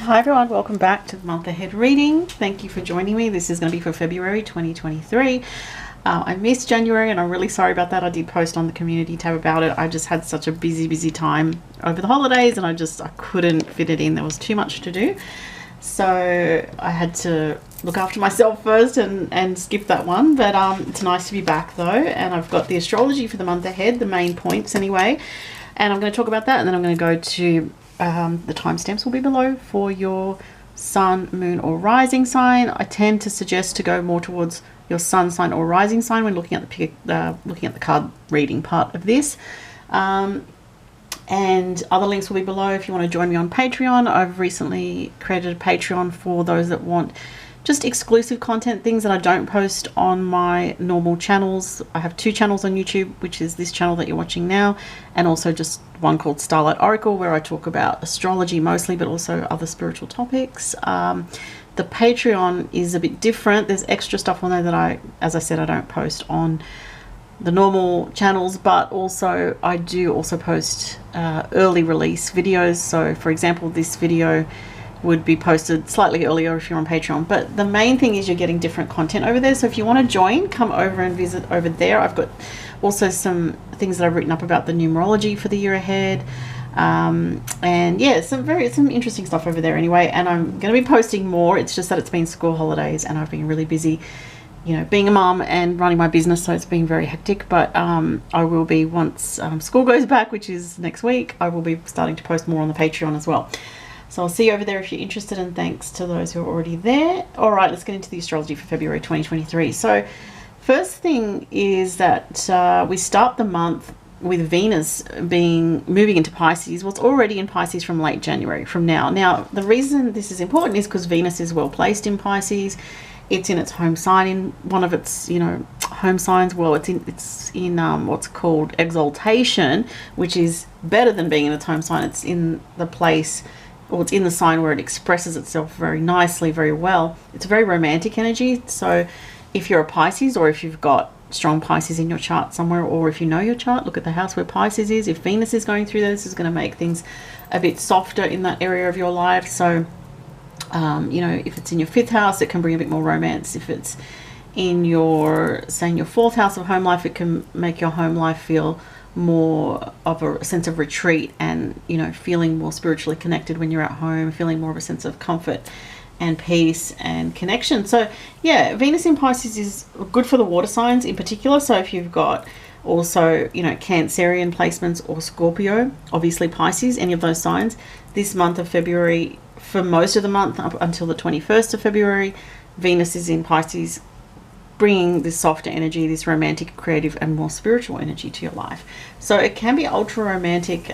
Hi everyone, welcome back to the month ahead reading. Thank you for joining me. This is going to be for February 2023. I missed January and I'm really sorry about that. I did post on the community tab about it. I just had such a busy time over the holidays and I couldn't fit it in. There was too much to do. So I had to look after myself first and skip that one. But it's nice to be back though. And I've got the astrology for the month ahead, the main points anyway. And I'm going to talk about that and then I'm going to go to the timestamps will be below for your sun, moon or rising sign. I tend to suggest to go more towards your sun sign or rising sign when looking at the card reading part of this. And other links will be below if you want to join me on Patreon. I've recently created a Patreon for those that want just exclusive content, things that I don't post on my normal channels. I have two channels on YouTube, which is this channel that you're watching now, and also just one called Starlight Oracle, where I talk about astrology mostly, but also other spiritual topics. The Patreon is a bit different. There's extra stuff on there that as I said, I don't post on the normal channels, but also I do also post early release videos. So for example, this video would be posted slightly earlier if you're on Patreon, but the main thing is you're getting different content over there. So if you want to join, come over and visit over there. I've got also some things that I've written up about the numerology for the year ahead, and yeah, some interesting stuff over there anyway. And I'm going to be posting more. It's just that it's been school holidays and I've been really busy, you know, being a mum and running my business, so it's been very hectic. But I will be, once school goes back, which is next week, I will be starting to post more on the Patreon as well. So I'll see you over there if you're interested, and thanks to those who are already there. All right, let's get into the astrology for February 2023. So first thing is that we start the month with Venus moving into Pisces. Well, it's already in Pisces from late January, from now. Now, the reason this is important is because Venus is well placed in Pisces. It's in its home sign, in one of its, you know, home signs. Well, it's in what's called exaltation, which is better than being in its home sign. It's in the place, or it's in the sign where it expresses itself very nicely, very well. It's a very romantic energy. So if you're a Pisces, or if you've got strong Pisces in your chart somewhere, or if you know your chart, look at the house where Pisces is. If Venus is going through this, is going to make things a bit softer in that area of your life. So you know, if it's in your 5th house, it can bring a bit more romance. If it's in your, say, in your 4th house of home life, it can make your home life feel more of a sense of retreat and, you know, feeling more spiritually connected when you're at home, feeling more of a sense of comfort and peace and connection. So yeah, Venus in Pisces is good for the water signs in particular. So if you've got also, you know, Cancerian placements or Scorpio, obviously Pisces, any of those signs, this month of February, for most of the month up until the 21st of February, Venus is in Pisces, bringing this softer energy, this romantic, creative and more spiritual energy to your life. So it can be ultra romantic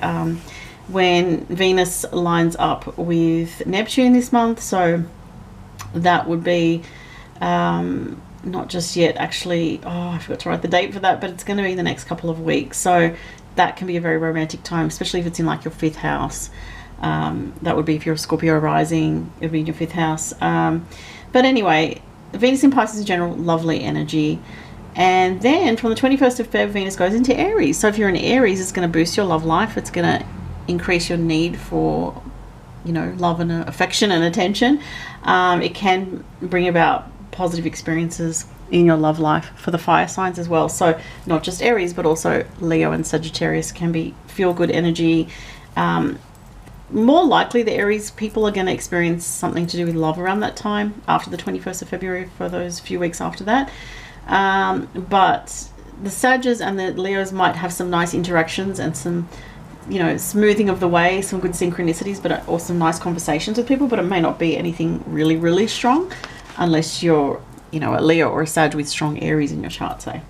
when Venus lines up with Neptune this month. So that would be not just yet, actually, I forgot to write the date for that, but it's going to be the next couple of weeks. So that can be a very romantic time, especially if it's in like your 5th house. That would be if you're a Scorpio rising, it would be in your 5th house. But anyway, Venus in Pisces in general, lovely energy. And then from the 21st of Feb, Venus goes into Aries. So if you're in Aries, it's going to boost your love life. It's going to increase your need for, you know, love and affection and attention. It can bring about positive experiences in your love life for the fire signs as well. So not just Aries, but also Leo and Sagittarius can be feel-good energy. More likely the Aries people are going to experience something to do with love around that time, after the 21st of February, for those few weeks after that. But the Sagittarius and the Leos might have some nice interactions and some, you know, smoothing of the way, some good synchronicities, but also some nice conversations with people. But it may not be anything really strong unless you're, you know, a Leo or a Sag with strong Aries in your chart, say.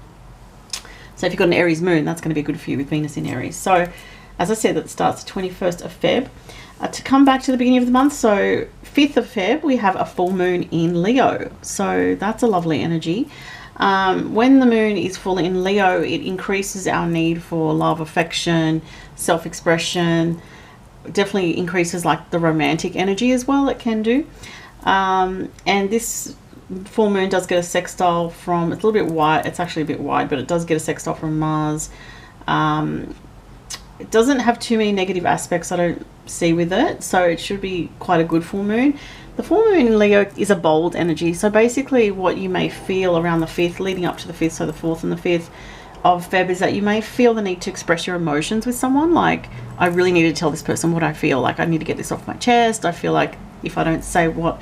So if you've got an Aries moon, that's going to be good for you with Venus in Aries. So as I said, that starts the 21st of Feb. To come back to the beginning of the month, so 5th of Feb, we have a full moon in Leo. So that's a lovely energy. When the moon is full in Leo, it increases our need for love, affection, self-expression. Definitely increases like the romantic energy as well, it can do. And this full moon does get a sextile from, it's a little bit wide, it's actually a bit wide, but it does get a sextile from Mars. it doesn't have too many negative aspects I don't see with it, so it should be quite a good full moon. The full moon in Leo is a bold energy, so basically what you may feel around the 5th, leading up to the 5th, so the 4th and the 5th of Feb, is that you may feel the need to express your emotions with someone. Like, I really need to tell this person what I feel, like I need to get this off my chest. I feel like if I don't say what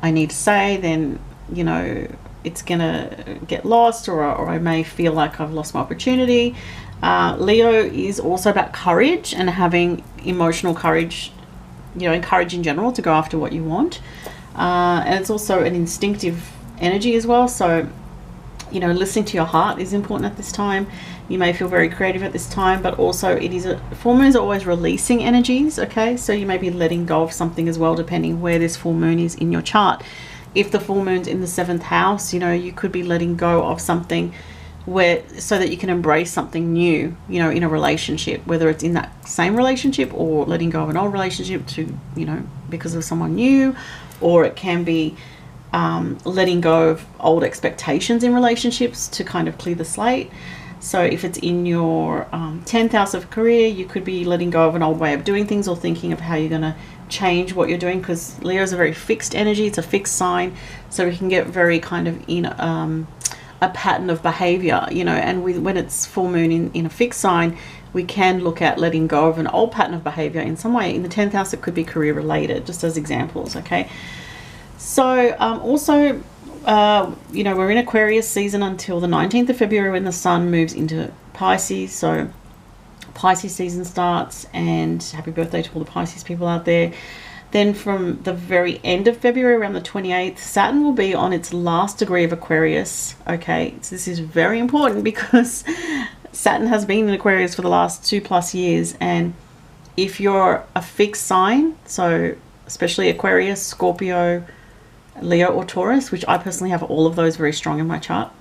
I need to say, then, you know, it's gonna get lost, or I may feel like I've lost my opportunity. Leo is also about courage and having emotional courage, you know, and courage in general to go after what you want. And it's also an instinctive energy as well. So, you know, listening to your heart is important at this time. You may feel very creative at this time, but also it is full moons are always releasing energies. Okay, so you may be letting go of something as well, depending where this full moon is in your chart. If the full moon's in the 7th house, you know, you could be letting go of something so that you can embrace something new, you know, in a relationship, whether it's in that same relationship or letting go of an old relationship to, you know, because of someone new, or it can be letting go of old expectations in relationships to kind of clear the slate. So if it's in your 10th house of career, you could be letting go of an old way of doing things, or thinking of how you're going to change what you're doing, because Leo is a very fixed energy. It's a fixed sign, so we can get very kind of in a pattern of behavior, you know, and when it's full moon in a fixed sign, we can look at letting go of an old pattern of behavior in some way. In the 10th house, it could be career related, just as examples. Okay, so also you know, we're in Aquarius season until the 19th of February, when the sun moves into Pisces. So Pisces season starts, and happy birthday to all the Pisces people out there. Then from the very end of February, around the 28th, Saturn will be on its last degree of Aquarius. Okay, so this is very important, because Saturn has been in Aquarius for the last 2+ years. And if you're a fixed sign, so especially Aquarius, Scorpio, Leo or Taurus, which I personally have all of those very strong in my chart,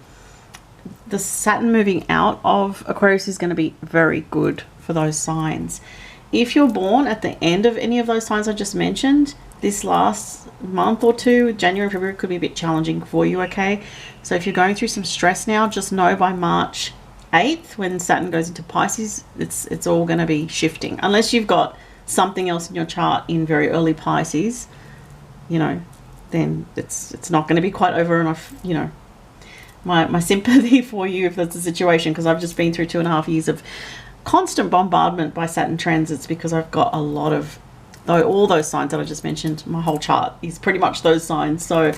the Saturn moving out of Aquarius is going to be very good for those signs. If you're born at the end of any of those signs I just mentioned, this last month or two, January and February, could be a bit challenging for you. Okay, so if you're going through some stress now, just know by March 8th, when Saturn goes into Pisces, it's all going to be shifting, unless you've got something else in your chart in very early Pisces, you know, then it's not going to be quite over. And I've, you know, my sympathy for you if that's the situation, because I've just been through 2.5 years of constant bombardment by Saturn transits, because I've got a lot of all those signs that I just mentioned. My whole chart is pretty much those signs, so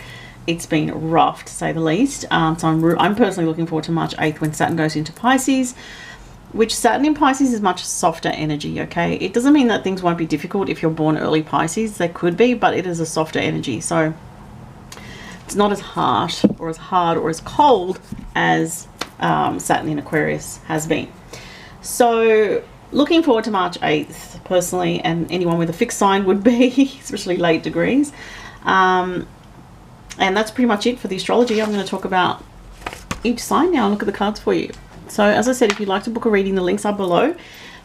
it's been rough to say the least. So I'm personally looking forward to March 8th, when Saturn goes into Pisces, which Saturn in Pisces is much softer energy. Okay, it doesn't mean that things won't be difficult if you're born early Pisces. They could be, but it is a softer energy, so it's not as harsh or as hard or as cold as Saturn in Aquarius has been. So looking forward to March 8th personally, and anyone with a fixed sign would be, especially late degrees. And that's pretty much it for the astrology. I'm going to talk about each sign now and look at the cards for you. So as I said, if you'd like to book a reading, the links are below.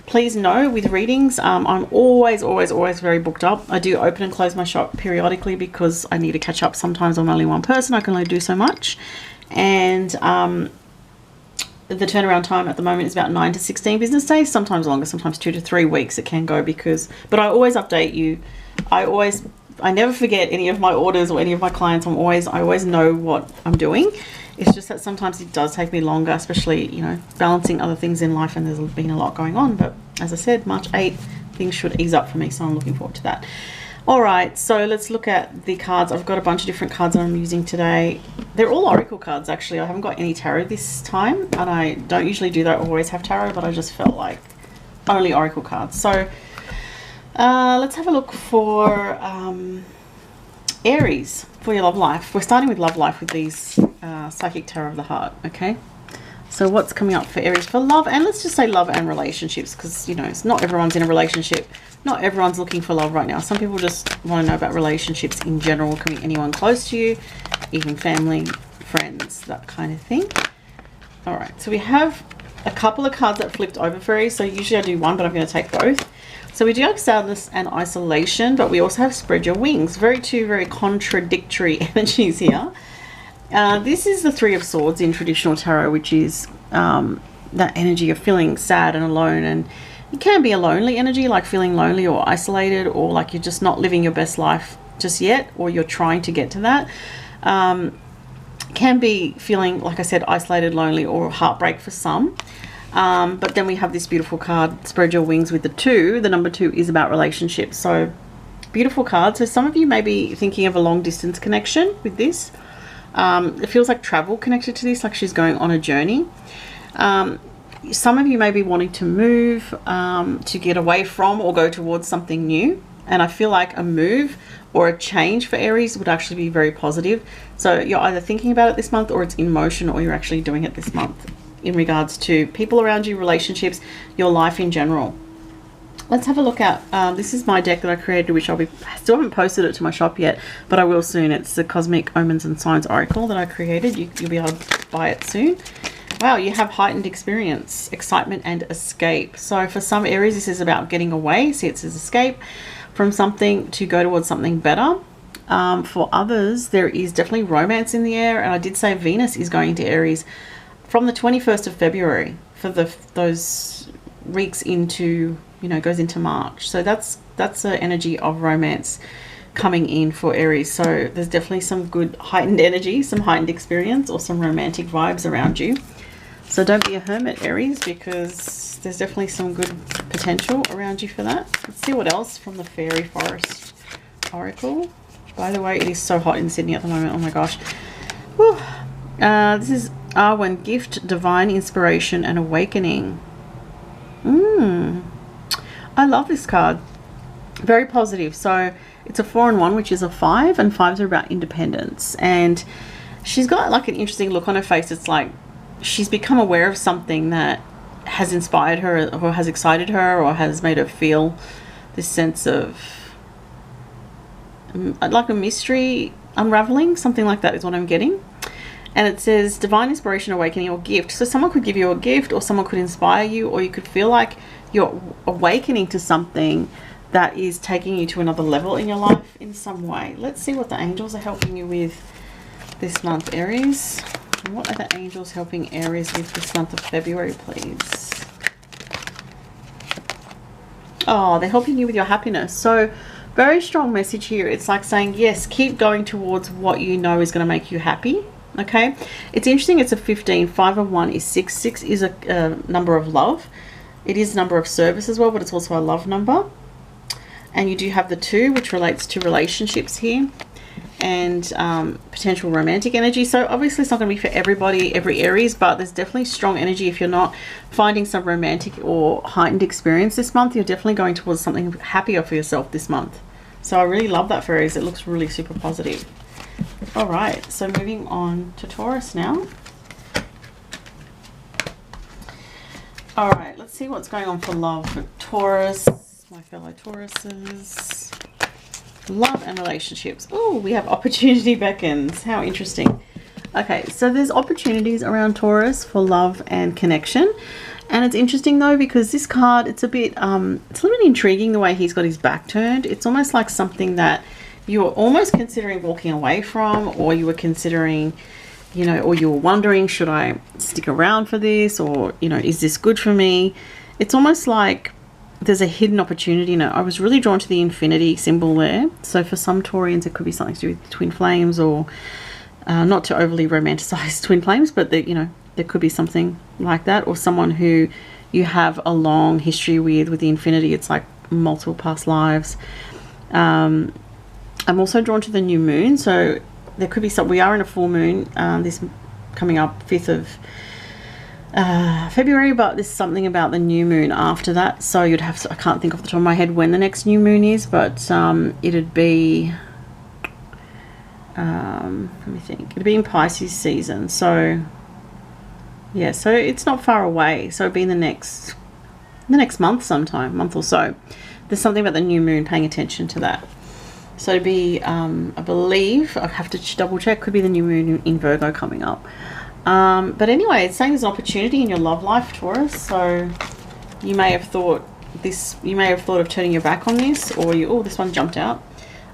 Please know with readings, I'm always very booked up. I do open and close my shop periodically, because I need to catch up. Sometimes I'm only one person, I can only do so much. And the turnaround time at the moment is about 9 to 16 business days, sometimes longer, sometimes 2 to 3 weeks it can go, but I always update you. I never forget any of my orders or any of my clients. I always know what I'm doing. It's just that sometimes it does take me longer, especially, you know, balancing other things in life, and there's been a lot going on. But as I said, March 8th, things should ease up for me, so I'm looking forward to that. All right, so let's look at the cards. I've got a bunch of different cards that I'm using today. They're all oracle cards, actually. I haven't got any tarot this time, and I don't usually do that. I always have tarot, but I just felt like only oracle cards. So let's have a look for Aries, for your love life. We're starting with love life with these psychic tarot of the heart. Okay, so what's coming up for Aries for love, and let's just say love and relationships, because, you know, it's not everyone's in a relationship. Not everyone's looking for love right now. Some people just want to know about relationships in general. Can be anyone close to you, even family, friends, that kind of thing. All right, so we have a couple of cards that flipped over for Aries. So usually I do one, but I'm going to take both. So we do have sadness and isolation, but we also have spread your wings. Two very contradictory energies here. This is the Three of Swords in traditional tarot, which is that energy of feeling sad and alone, and It can be a lonely energy, like feeling lonely or isolated, or like you're just not living your best life just yet, or you're trying to get to that. Can be feeling, like I said, isolated, lonely, or heartbreak for some. But then we have this beautiful card, Spread Your Wings, with the 2. The number 2 is about relationships. So beautiful card. So some of you may be thinking of a long distance connection with this. It feels like travel connected to this, like she's going on a journey. Some of you may be wanting to move, to get away from or go towards something new. And I feel like a move or a change for Aries would actually be very positive. So you're either thinking about it this month, or it's in motion, or you're actually doing it this month in regards to people around you, relationships, your life in general. Let's have a look at, this is my deck that I created, which still haven't posted it to my shop yet, but I will soon. It's the Cosmic Omens and Signs Oracle that I created. You'll be able to buy it soon. Wow, you have heightened experience, excitement, and escape. So for some Aries, this is about getting away. See, it says escape from something to go towards something better. For others, there is definitely romance in the air. And I did say Venus is going to Aries from the 21st of February for those weeks into, goes into March. So that's an energy of romance coming in for Aries. So there's definitely some good heightened energy, some heightened experience, or some romantic vibes around you. So don't be a hermit, Aries, because there's definitely some good potential around you for that. Let's see what else from the Fairy Forest Oracle. By the way, it is so hot in Sydney at the moment. Oh my gosh. Whew. This is R1, Gift, Divine Inspiration, and Awakening. I love this card. Very positive. So it's a 4 and 1, which is a 5, and 5s are about independence. And she's got like an interesting look on her face. It's like she's become aware of something that has inspired her, or has excited her, or has made her feel this sense of like a mystery unraveling. Something like that is what I'm getting. And it says Divine Inspiration, Awakening, or Gift. So someone could give you a gift, or someone could inspire you, or you could feel like you're awakening to something that is taking you to another level in your life in some way. Let's see what the angels are helping you with this month, Aries. What are the angels helping Aries with this month of February, please? Oh, they're helping you with your happiness. So very strong message here. It's like saying, yes, keep going towards what you know is going to make you happy. Okay, it's interesting. It's a 15. 5 and 1 is 6. 6 is a number of love. It is a number of service as well, but it's also a love number. And you do have the 2, which relates to relationships here, and potential romantic energy. So obviously it's not going to be for everybody, every Aries, but there's definitely strong energy. If you're not finding some romantic or heightened experience this month, you're definitely going towards something happier for yourself this month. So I really love that for Aries. It looks really super positive. All right, so moving on to Taurus now. All right, let's see what's going on for love for Taurus, my fellow Tauruses. Love and relationships. Oh, we have opportunity beckons. How interesting. Okay, so there's opportunities around Taurus for love and connection. And it's interesting though, because this card, it's a bit intriguing the way he's got his back turned. It's almost like something that you were almost considering walking away from, or you were considering, or you were wondering, should I stick around for this, or, is this good for me? It's almost like there's a hidden opportunity. I was really drawn to the infinity symbol there. So for some Taurians, it could be something to do with twin flames, or not to overly romanticize twin flames, but there could be something like that, or someone who you have a long history with the infinity. It's like multiple past lives. I'm also drawn to the new moon. So there could be we are in a full moon, this coming up 5th of February, but there's something about the new moon after that. So you'd have to, I can't think off the top of my head when the next new moon is, but it'd be let me think, it'd be in Pisces season. So yeah, so it's not far away. So it'd be in the next month sometime, month or so. There's something about the new moon, paying attention to that. So it'd be I believe, I have to double check, could be the new moon in Virgo coming up. But anyway, it's saying there's an opportunity in your love life, Taurus. So you may have thought of turning your back on this, or oh, this one jumped out.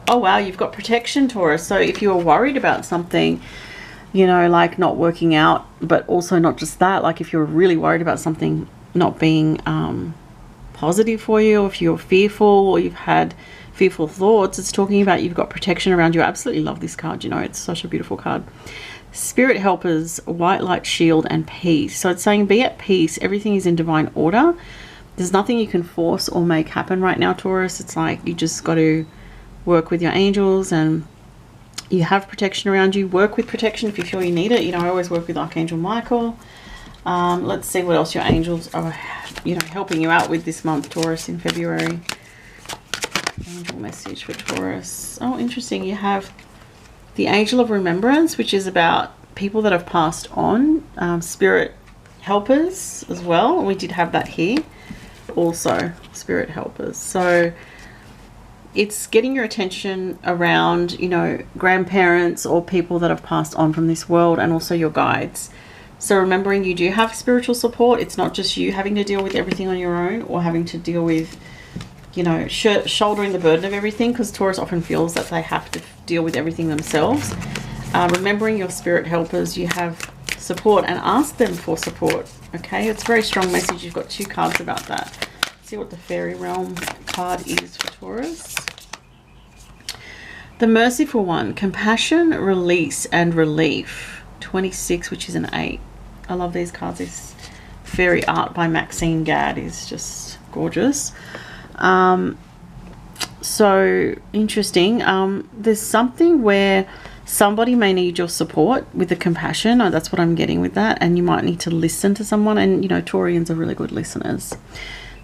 Oh wow, you've got protection, Taurus. So if you were worried about something, like not working out, but also not just that, like if you're really worried about something not being positive for you, or if you're fearful or you've had fearful thoughts, it's talking about you've got protection around you. I absolutely love this card. You know, it's such a beautiful card. Spirit helpers, white light shield, and peace. So it's saying be at peace. Everything is in divine order. There's nothing you can force or make happen right now, Taurus. It's like you just got to work with your angels, and you have protection around you. Work with protection if you feel you need it. You know, I always work with Archangel Michael. Let's see what else your angels are, you know, helping you out with this month, Taurus, in February. Angel message for Taurus. Oh, interesting. You have the Angel of Remembrance, which is about people that have passed on. Spirit helpers as well. We did have that here. Also, spirit helpers. So it's getting your attention around, you know, grandparents or people that have passed on from this world, and also your guides. So remembering you do have spiritual support. It's not just you having to deal with everything on your own, or having to deal with, you know, shouldering the burden of everything, because Taurus often feels that they have to deal with everything themselves. Remembering your spirit helpers, you have support, and ask them for support. Okay, it's a very strong message. You've got 2 cards about that. Let's see what the Fairy Realm card is for Taurus. The Merciful One, compassion, release, and relief. 26, which is an 8. I love these cards. This fairy art by Maxine Gadd is just gorgeous. So interesting. There's something where somebody may need your support with the compassion. That's what I'm getting with that. And you might need to listen to someone. And, you know, Taurians are really good listeners.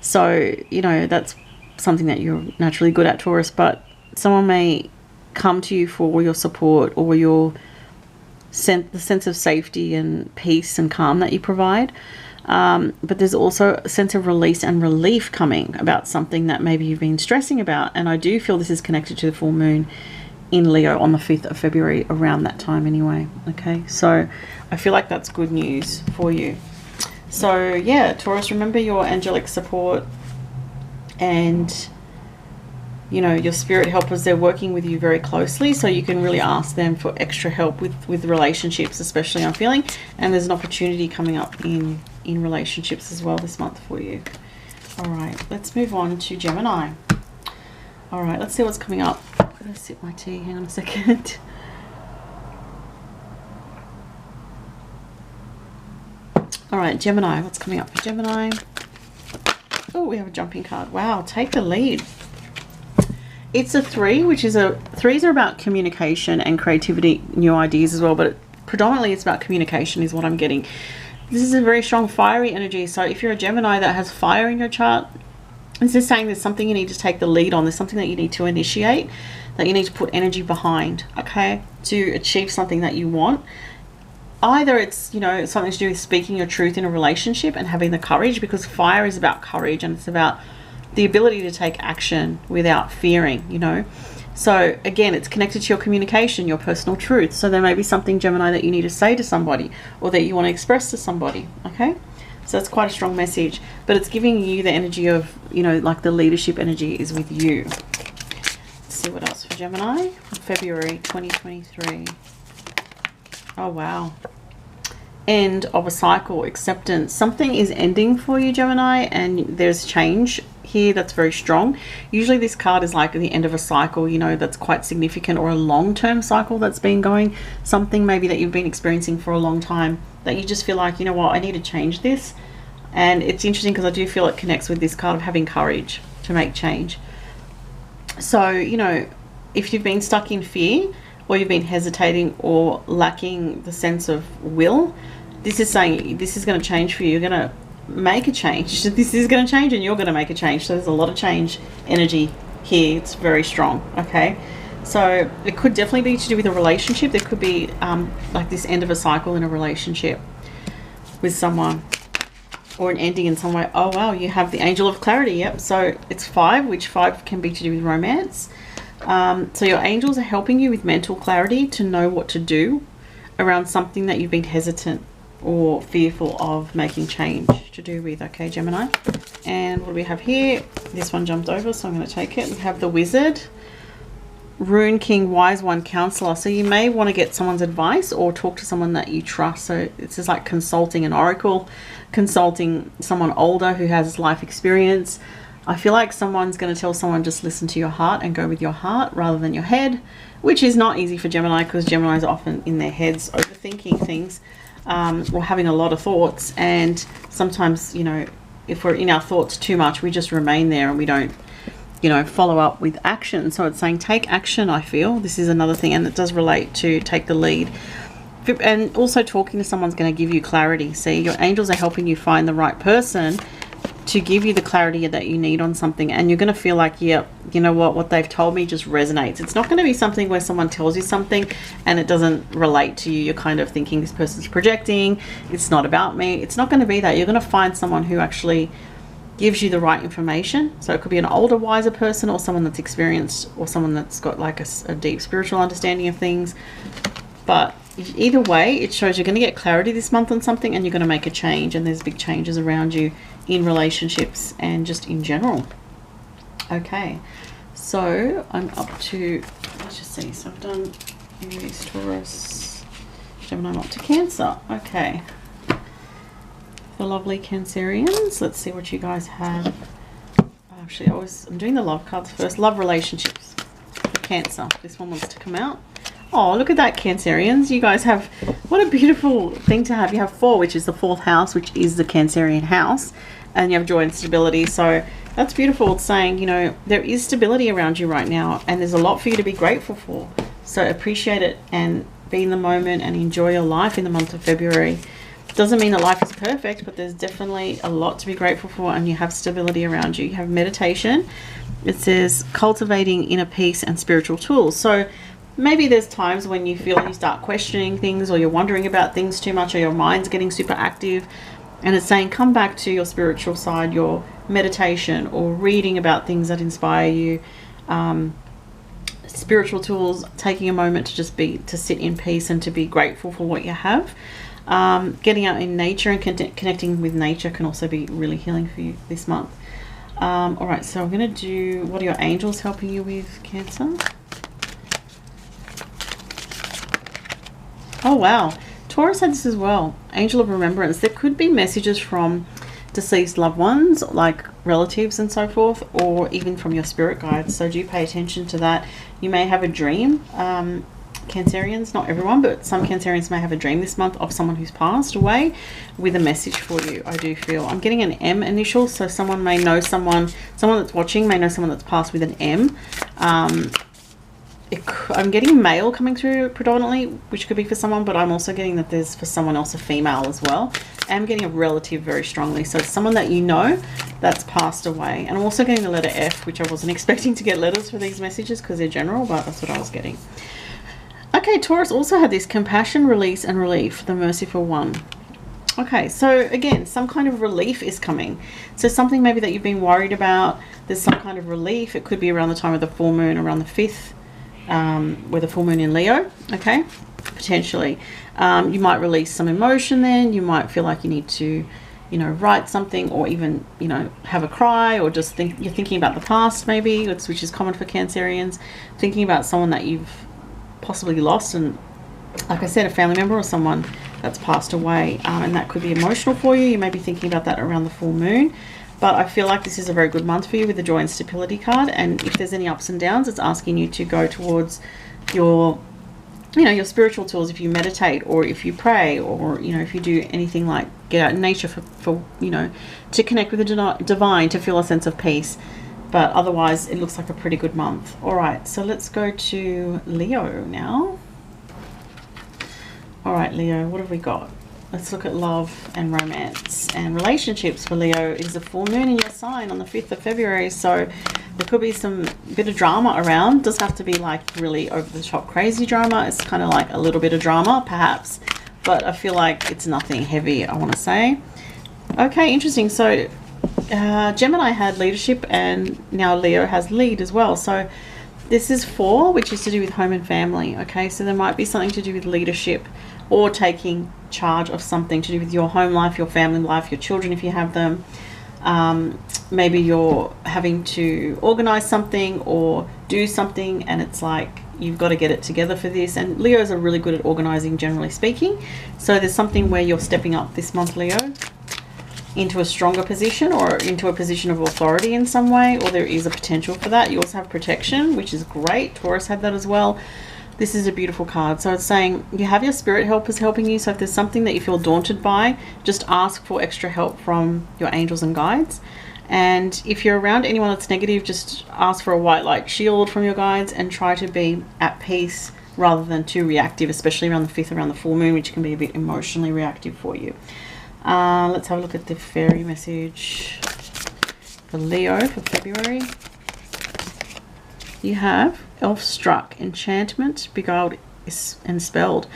So, you know, that's something that you're naturally good at, Taurus. But someone may come to you for your support, or your the sense of safety and peace and calm that you provide. But there's also a sense of release and relief coming about something that maybe you've been stressing about. And I do feel this is connected to the full moon in Leo on the 5th of February, around that time anyway. Okay, so I feel like that's good news for you. So yeah, Taurus, remember your angelic support, and, you know, your spirit helpers, they're working with you very closely, so you can really ask them for extra help with relationships, especially, I'm feeling. And there's an opportunity coming up in relationships as well this month for you. All right, let's move on to Gemini. All right, let's see what's coming up. I'm gonna sip my tea, hang on a second. All right, Gemini, what's coming up for Gemini? Oh, we have a jumping card. Wow, take the lead. It's a 3, which is threes are about communication and creativity, new ideas as well, but predominantly it's about communication is what I'm getting. This is a very strong fiery energy. So if you're a Gemini that has fire in your chart, this is saying there's something you need to take the lead on. There's something that you need to initiate, that you need to put energy behind, okay, to achieve something that you want. Either it's, you know, something to do with speaking your truth in a relationship and having the courage, because fire is about courage, and it's about the ability to take action without fearing, you know. So again, it's connected to your communication, your personal truth. So there may be something, Gemini, that you need to say to somebody, or that you want to express to somebody, okay? So that's quite a strong message, but it's giving you the energy of, you know, like the leadership energy is with you. Let's see what else for Gemini. February 2023. Oh, wow. End of a cycle, acceptance. Something is ending for you, Gemini, and there's change here that's very strong. Usually this card is like the end of a cycle, you know, that's quite significant, or a long-term cycle that's been going. Something maybe that you've been experiencing for a long time, that you just feel like, you know what, I need to change this. And it's interesting because I do feel it connects with this card of having courage to make change. So, you know, if you've been stuck in fear, or you've been hesitating or lacking the sense of will, this is saying this is going to change for you. You're going to make a change. This is going to change, and you're going to make a change. So there's a lot of change energy here. It's very strong, okay? So it could definitely be to do with a relationship. There could be like this end of a cycle in a relationship with someone, or an ending in some way. Oh wow, you have the Angel of Clarity. Yep, so it's 5, which 5 can be to do with romance. So your angels are helping you with mental clarity to know what to do around something that you've been hesitant or fearful of making change to do with, okay, Gemini? And what do we have here? This one jumped over, so I'm going to take it. We have the Wizard, Rune King, Wise One, Counselor. So you may want to get someone's advice or talk to someone that you trust. So this is like consulting an oracle, consulting someone older who has life experience. I feel like someone's going to tell someone just listen to your heart and go with your heart rather than your head, which is not easy for Gemini, because Geminis are often in their heads overthinking things, or having a lot of thoughts. And sometimes, you know, if we're in our thoughts too much, we just remain there and we don't, you know, follow up with action. So it's saying take action, I feel. This is another thing, and it does relate to take the lead. And also talking to someone's going to give you clarity. See, your angels are helping you find the right person to give you the clarity that you need on something, and you're going to feel like, yeah, you know what they've told me just resonates. It's not going to be something where someone tells you something and it doesn't relate to you. You're kind of thinking this person's projecting, it's not about me. It's not going to be that. You're going to find someone who actually gives you the right information. So it could be an older, wiser person, or someone that's experienced, or someone that's got like a deep spiritual understanding of things. But either way, it shows you're going to get clarity this month on something, and you're going to make a change, and there's big changes around you in relationships and just in general. Okay, so I'm up to, let's just see, so I've done Aries, Taurus, Gemini, I'm up to Cancer. Okay, the lovely Cancerians, let's see what you guys have. Actually, I'm doing the love cards first. Love relationships for Cancer. This one wants to come out. Oh, look at that, Cancerians. You guys have, what a beautiful thing to have. You have 4, which is the 4th house, which is the Cancerian house. And you have joy and stability. So that's beautiful. It's saying, you know, there is stability around you right now, and there's a lot for you to be grateful for. So appreciate it and be in the moment and enjoy your life in the month of February. Doesn't mean that life is perfect, but there's definitely a lot to be grateful for, and you have stability around you. You have meditation. It says cultivating inner peace and spiritual tools. So maybe there's times when you feel you start questioning things, or you're wondering about things too much, or your mind's getting super active. And it's saying come back to your spiritual side, your meditation, or reading about things that inspire you. Spiritual tools, taking a moment to just to sit in peace and to be grateful for what you have. Getting out in nature and connecting with nature can also be really healing for you this month. All right, so I'm going to do, what are your angels helping you with, Cancer? Oh, wow. Taurus had this as well. Angel of Remembrance. There could be messages from deceased loved ones, like relatives and so forth, or even from your spirit guides. So do pay attention to that. You may have a dream. Cancerians, not everyone, but some Cancerians may have a dream this month of someone who's passed away with a message for you. I do feel. I'm getting an M initial, so someone may know someone that's watching may know someone that's passed with an M. I'm getting male coming through predominantly, which could be for someone, but I'm also getting that there's for someone else a female as well. I'm getting a relative very strongly, so it's someone that you know that's passed away. And I'm also getting the letter F, which I wasn't expecting to get letters for these messages because they're general, but that's what I was getting. Okay, Taurus also had this compassion, release and relief, the merciful one. Okay, so again, some kind of relief is coming. So something maybe that you've been worried about, there's some kind of relief. It could be around the time of the full moon, around the 5th, with a full moon in Leo. Okay, potentially you might release some emotion. Then you might feel like you need to, you know, write something, or even, you know, have a cry, or just you're thinking about the past maybe, which is common for Cancerians, thinking about someone that you've possibly lost, and like I said, a family member or someone that's passed away, and that could be emotional for you. You may be thinking about that around the full moon. But I feel like this is a very good month for you with the joy and stability card. And if there's any ups and downs, it's asking you to go towards your, you know, your spiritual tools. If you meditate, or if you pray, or, you know, if you do anything like get out in nature for you know, to connect with the divine, to feel a sense of peace. But otherwise, it looks like a pretty good month. All right, so let's go to Leo now. All right, Leo, what have we got? Let's look at love and romance and relationships for Leo. It is a full moon in your sign on the 5th of February. So there could be some bit of drama around. It does have to be like really over the top crazy drama. It's kind of like a little bit of drama perhaps, but I feel like it's nothing heavy, I want to say. Okay, interesting. So Gemini had leadership, and now Leo has lead as well. So this is 4, which is to do with home and family. Okay, so there might be something to do with leadership, or taking charge of something to do with your home life, your family life, your children if you have them. Maybe you're having to organize something or do something, and it's like you've got to get it together for this. And Leos are really good at organizing, generally speaking. So there's something where you're stepping up this month, Leo. into a stronger position or into a position of authority in some way, or there is a potential for that. You also have protection, which is great. Taurus had that as well. This is a beautiful card. So it's saying you have your spirit helpers helping you. So if there's something that you feel daunted by, just ask for extra help from your angels and guides. And if you're around anyone that's negative, just ask for a white light shield from your guides and try to be at peace rather than too reactive, especially around the 5th, around the full moon, which can be a bit emotionally reactive for you. Let's have a look at the fairy message for Leo for February. You have elf struck, enchantment, beguiled, and spelled.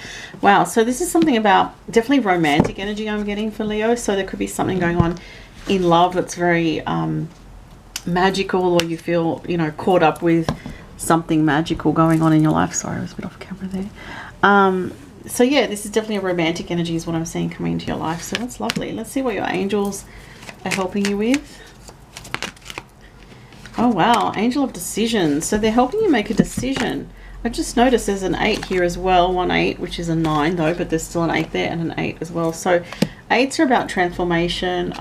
Wow, so this is something about definitely romantic energy I'm getting for Leo. So there could be something going on in love that's very magical, or you feel, you know, caught up with something magical going on in your life. Sorry, I was a bit off camera there. So yeah, this is definitely a romantic energy is what I'm seeing coming into your life. So that's lovely. Let's see what your angels are helping you with. Oh wow, angel of decision. So they're helping you make a decision. I just noticed there's an 8 here as well. 1 8, which is a 9 though, but there's still an 8 there and an 8 as well. So 8s are about transformation,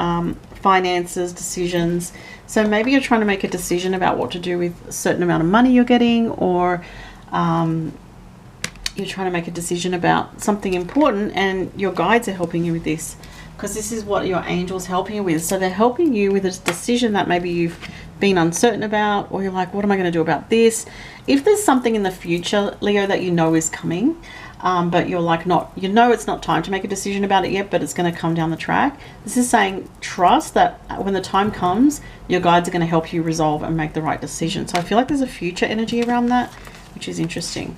finances, decisions. So maybe you're trying to make a decision about what to do with a certain amount of money you're getting, or you're trying to make a decision about something important, and your guides are helping you with this, because this is what your angels helping you with. So they're helping you with a decision that maybe you've been uncertain about, or you're like, what am I going to do about this? If there's something in the future, Leo, that you know is coming, but you're like you know it's not time to make a decision about it yet, but it's going to come down the track. This is saying trust that when the time comes, your guides are going to help you resolve and make the right decision. So I feel like there's a future energy around that, which is interesting.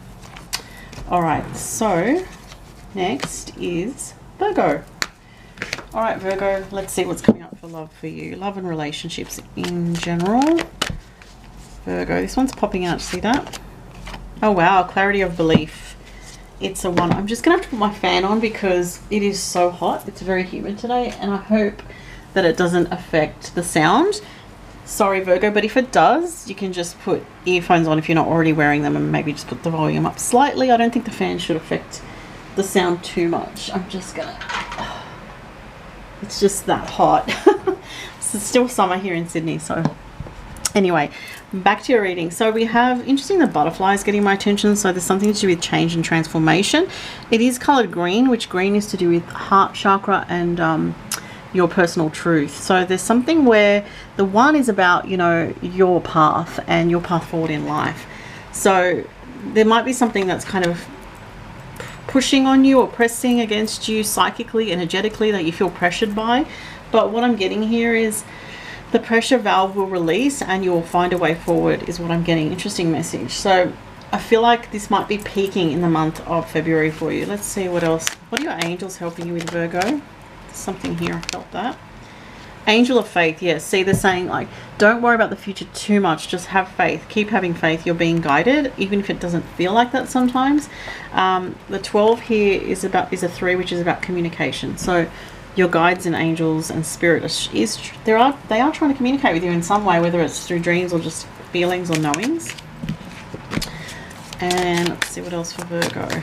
All right, so next is Virgo. All right, Virgo, let's see what's coming up for love for you. Love and relationships in general. Virgo, this one's popping out. See that? Oh, wow. Clarity of belief. It's a 1. I'm just going to have to put my fan on because it is so hot. It's very humid today, and I hope that it doesn't affect the sound. Sorry, Virgo, but if it does, you can just put earphones on if you're not already wearing them, and maybe just put the volume up slightly. I don't think the fan should affect the sound too much. I'm just going to... It's just that hot. It's still summer here in Sydney, so anyway, back to your reading. So we have, interesting, the butterflies getting my attention. So there's something to do with change and transformation. It is colored green, which green is to do with heart chakra and your personal truth. So there's something where the 1 is about, you know, your path and your path forward in life. So there might be something that's kind of pushing on you or pressing against you psychically, energetically, that you feel pressured by. But what I'm getting here is the pressure valve will release and you'll find a way forward, is what I'm getting. Interesting message. So I feel like this might be peaking in the month of February for you. Let's see what else. What are your angels helping you with, Virgo? There's something here. I felt that. Angel of faith. Yes. See, they're saying, like, don't worry about the future too much. Just have faith. Keep having faith. You're being guided, even if it doesn't feel like that sometimes. The 12 here is a 3, which is about communication. So your guides and angels and spirit they are trying to communicate with you in some way, whether it's through dreams or just feelings or knowings. And let's see what else for Virgo.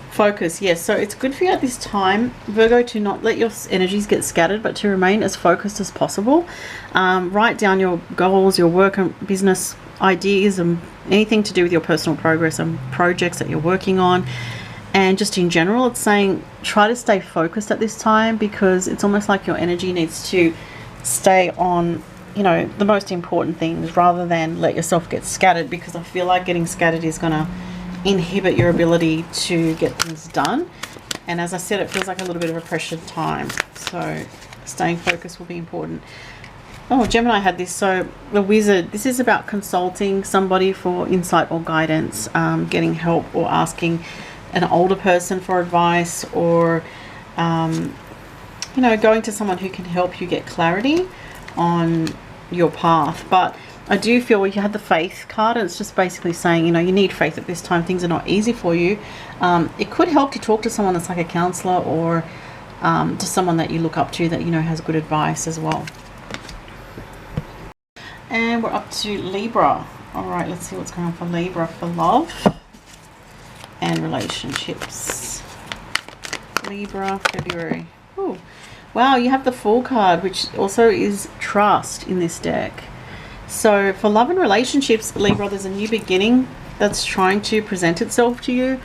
Focus. Yes, so it's good for you at this time, Virgo, to not let your energies get scattered, but to remain as focused as possible. Write down your goals, your work and business ideas, and anything to do with your personal progress and projects that you're working on. And just in general, it's saying try to stay focused at this time, because it's almost like your energy needs to stay on, you know, the most important things, rather than let yourself get scattered, because I feel like getting scattered is going to inhibit your ability to get things done. And as I said, it feels like a little bit of a pressured time, so staying focused will be important. Oh, Gemini had this. So the Wizard, this is about consulting somebody for insight or guidance, getting help, or asking an older person for advice, or you know, going to someone who can help you get clarity on your path. But I do feel you had the faith card, and it's just basically saying, you know, you need faith at this time. Things are not easy for you. It could help to talk to someone that's like a counselor, or to someone that you look up to that you know has good advice as well. And we're up to Libra. All right, let's see what's going on for Libra for love and relationships. Libra, February. Ooh. Wow, you have the Fool card, which also is trust in this deck. So for love and relationships, Libra, there's a new beginning that's trying to present itself to you.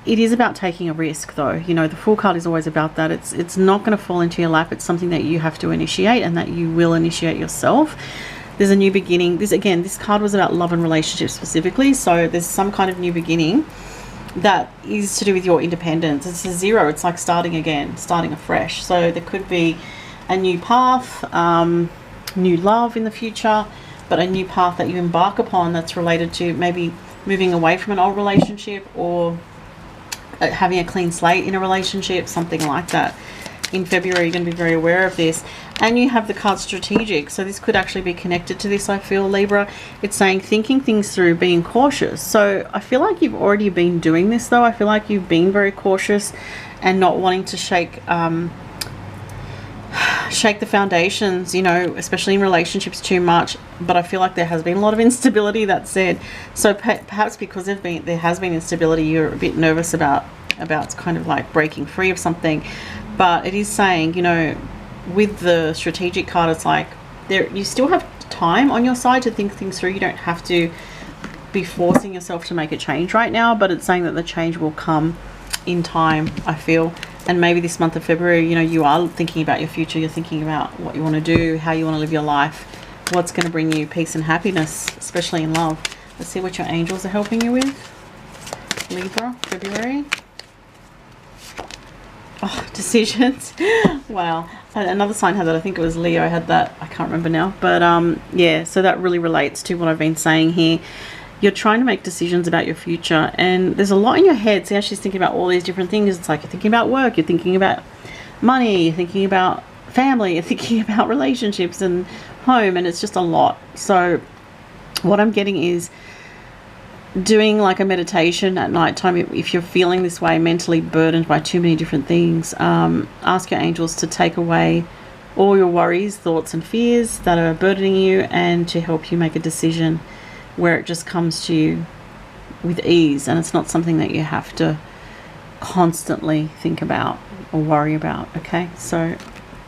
It is about taking a risk, though. You know, the Fool card is always about that. It's not going to fall into your lap. It's something that you have to initiate, and that you will initiate yourself. There's a new beginning. This card was about love and relationships specifically. So there's some kind of new beginning that is to do with your independence. It's a 0. It's like starting again, starting afresh. So there could be a new path, new love in the future, but a new path that you embark upon that's related to maybe moving away from an old relationship, or having a clean slate in a relationship, something like that. In February, you're going to be very aware of this. And you have the card strategic. So this could actually be connected to this, I feel, Libra. It's saying thinking things through, being cautious. So I feel like you've already been doing this, though. I feel like you've been very cautious and not wanting to shake the foundations, you know, especially in relationships too much. But I feel like there has been a lot of instability, that said. So perhaps because there has been instability, you're a bit nervous about kind of like breaking free of something. But it is saying, you know, with the strategic card, it's like you still have time on your side to think things through. You don't have to be forcing yourself to make a change right now, but it's saying that the change will come in time, I feel. And maybe this month of February, you know, you are thinking about your future. You're thinking about what you want to do, how you want to live your life, what's going to bring you peace and happiness, especially in love. Let's see what your angels are helping you with. Libra, February. Oh, decisions. Wow. Another sign had that. I think it was Leo had that. I can't remember now. But yeah, so that really relates to what I've been saying here. You're trying to make decisions about your future, and there's a lot in your head. See how she's thinking about all these different things. It's like you're thinking about work, you're thinking about money, you're thinking about family, you're thinking about relationships and home, and it's just a lot. So what I'm getting is doing like a meditation at night time. If you're feeling this way, mentally burdened by too many different things, ask your angels to take away all your worries, thoughts and fears that are burdening you, and to help you make a decision where it just comes to you with ease, and it's not something that you have to constantly think about or worry about. Okay, so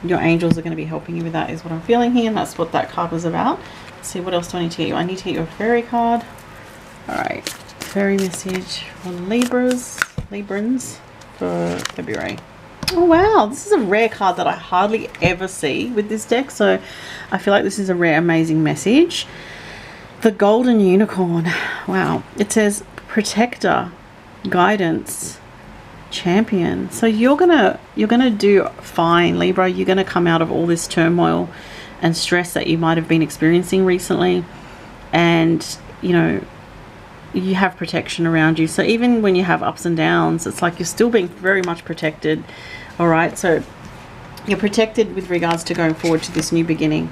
your angels are going to be helping you with that, is what I'm feeling here, and that's what that card was about. Let's see, what else do I need to get you? I need to get you a fairy card. All right, fairy message for Librans for February. Oh wow, this is a rare card that I hardly ever see with this deck, so I feel like this is a rare, amazing message. The Golden Unicorn. Wow. It says protector, guidance, champion. So you're gonna do fine, Libra. You're gonna come out of all this turmoil and stress that you might have been experiencing recently, and you know, you have protection around you. So even when you have ups and downs, it's like you're still being very much protected. All right, so you're protected with regards to going forward to this new beginning,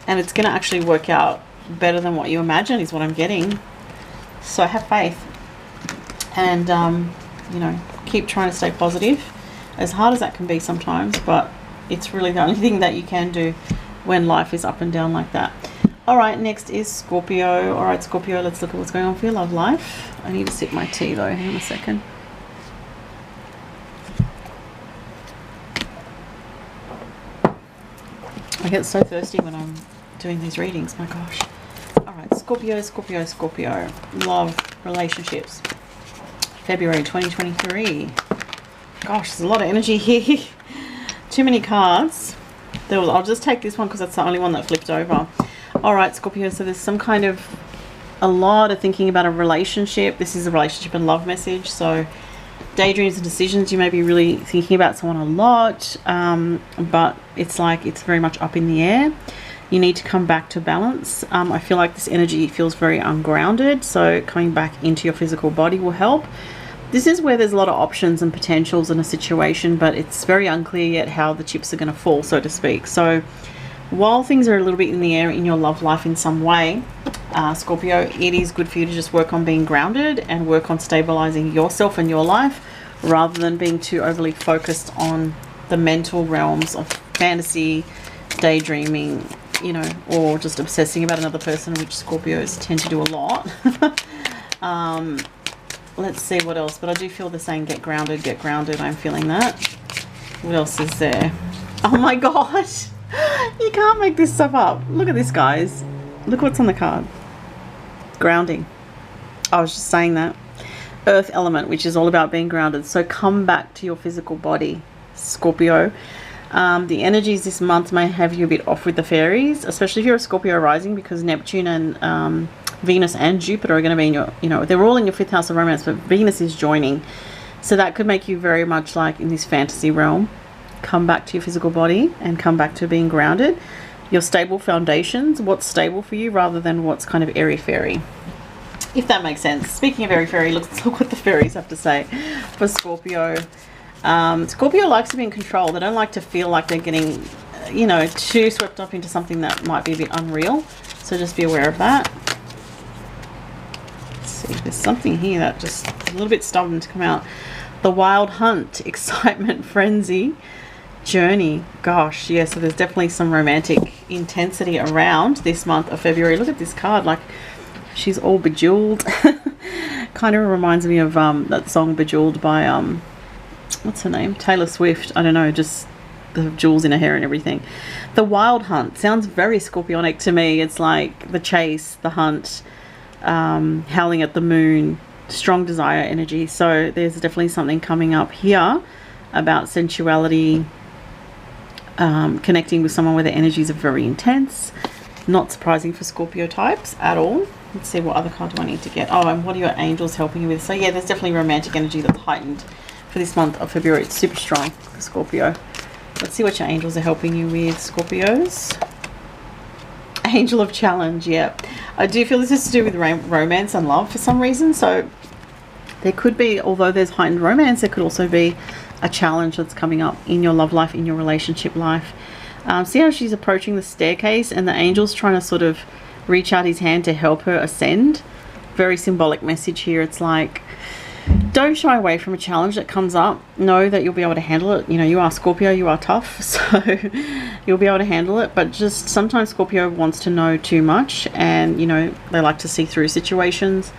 and it's going to actually work out better than what you imagine, is what I'm getting. So have faith, and you know, keep trying to stay positive, as hard as that can be sometimes, but it's really the only thing that you can do when life is up and down like that. All right, next is Scorpio. All right, Scorpio, let's look at what's going on for your love life. I need to sip my tea though. Hang on a second. I get so thirsty when I'm doing these readings, my gosh. All right, Scorpio, Scorpio, Scorpio. Love, relationships. February 2023. Gosh, there's a lot of energy here. Too many cards. I'll just take this one because that's the only one that flipped over. All right, Scorpio, so there's a lot of thinking about a relationship. This is a relationship and love message. So daydreams and decisions, you may be really thinking about someone a lot, but it's like it's very much up in the air. You need to come back to balance. I feel like this energy feels very ungrounded, so coming back into your physical body will help. This is where there's a lot of options and potentials in a situation, but it's very unclear yet how the chips are going to fall, so to speak. So while things are a little bit in the air in your love life in some way, Scorpio, it is good for you to just work on being grounded and work on stabilizing yourself and your life, rather than being too overly focused on the mental realms of fantasy, daydreaming, you know, or just obsessing about another person, which Scorpios tend to do a lot. Let's see what else, but I do feel the saying, get grounded, get grounded. I'm feeling that. What else is there? Oh my god. You can't make this stuff up. Look at this, guys. Look what's on the card. Grounding. I was just saying that. Earth element, which is all about being grounded. So come back to your physical body, Scorpio. The energies this month may have you a bit off with the fairies, especially if you're a Scorpio rising, because Neptune and Venus and Jupiter are going to be in your, you know, they're all in your 5th house of romance, but Venus is joining. So that could make you very much like in this fantasy realm. Come back to your physical body and come back to being grounded. Your stable foundations, what's stable for you rather than what's kind of airy-fairy. If that makes sense. Speaking of airy-fairy, let's look what the fairies have to say for Scorpio. Scorpio likes to be in control. They don't like to feel like they're getting, you know, too swept up into something that might be a bit unreal. So just be aware of that. Let's see, there's something here that just a little bit stubborn to come out. The wild hunt, excitement, frenzy, journey. Gosh, yeah, so there's definitely some romantic intensity around this month of February. Look at this card, like she's all bejeweled. Kind of reminds me of that song Bejeweled by what's her name, Taylor Swift. I don't know, just the jewels in her hair and everything. The wild hunt sounds very scorpionic to me. It's like the chase, the hunt, howling at the moon, strong desire energy. So there's definitely something coming up here about sensuality, connecting with someone where the energies are very intense. Not surprising for Scorpio types at all. Let's see, what other card do I need to get? Oh, and what are your angels helping you with? So yeah, there's definitely romantic energy that's heightened for this month of February. It's super strong for Scorpio. Let's see what your angels are helping you with, Scorpios. Angel of challenge. Yeah, I do feel this is to do with romance and love for some reason. So there could be, although there's heightened romance, there could also be a challenge that's coming up in your love life, in your relationship life. See how she's approaching the staircase and the angel's trying to sort of reach out his hand to help her ascend. Very symbolic message here. It's like, don't shy away from a challenge that comes up. Know that you'll be able to handle it. You know, you are Scorpio, you are tough, so you'll be able to handle it. But just sometimes Scorpio wants to know too much, and you know, they like to see through situations,